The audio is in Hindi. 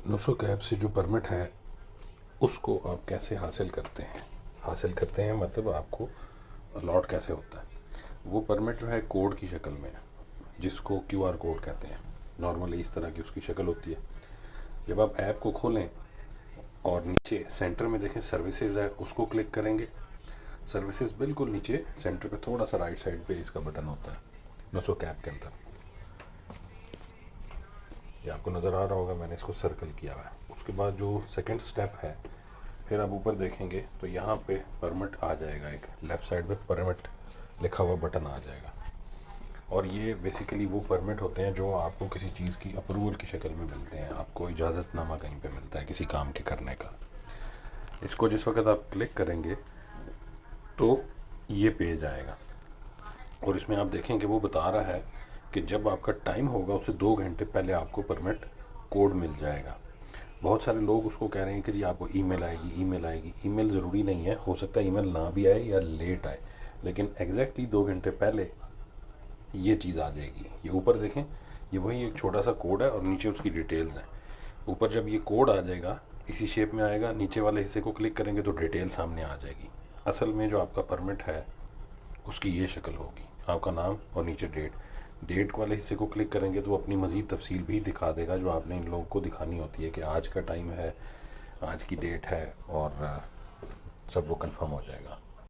नुसो कैब से जो परमिट है उसको आप कैसे हासिल करते हैं मतलब आपको अलॉट कैसे होता है। वो परमिट जो है कोड की शक्ल में है, जिसको क्यूआर कोड कहते हैं। नॉर्मली इस तरह की उसकी शक्ल होती है। जब आप ऐप को खोलें और नीचे सेंटर में देखें सर्विसेज है, उसको क्लिक करेंगे। सर्विसेज बिल्कुल नीचे सेंटर पे थोड़ा सा राइट साइड पे इसका बटन होता है नुसो कैब के अंदर। ये आपको नज़र आ रहा होगा, मैंने इसको सर्कल किया हुआ है। उसके बाद जो सेकंड स्टेप है, फिर आप ऊपर देखेंगे तो यहाँ पे परमिट आ जाएगा, एक लेफ़्ट साइड पे परमिट लिखा हुआ बटन आ जाएगा। और ये बेसिकली वो परमिट होते हैं जो आपको किसी चीज़ की अप्रूवल की शक्ल में मिलते हैं। आपको इजाज़तनामा कहीं पे मिलता है किसी काम के करने का। इसको जिस वक्त आप क्लिक करेंगे तो ये पेज आएगा और इसमें आप देखेंगे वो बता रहा है कि जब आपका टाइम होगा उससे 2 घंटे पहले आपको परमिट कोड मिल जाएगा। बहुत सारे लोग उसको कह रहे हैं कि जी आपको ईमेल आएगी। ईमेल ज़रूरी नहीं है, हो सकता है ईमेल ना भी आए या लेट आए, लेकिन एग्जैक्टली 2 घंटे पहले ये चीज़ आ जाएगी। ये ऊपर देखें, ये वही एक छोटा सा कोड है और नीचे उसकी डिटेल्स हैं। ऊपर जब ये कोड आ जाएगा इसी शेप में आएगा, नीचे वाले हिस्से को क्लिक करेंगे तो डिटेल सामने आ जाएगी। असल में जो आपका परमिट है उसकी ये शक्ल होगी, आपका नाम और नीचे डेट वाले हिस्से को क्लिक करेंगे तो अपनी मज़ीद तफसील भी दिखा देगा जो आपने इन लोगों को दिखानी होती है कि आज का टाइम है, आज की डेट है, और सब वो कंफर्म हो जाएगा।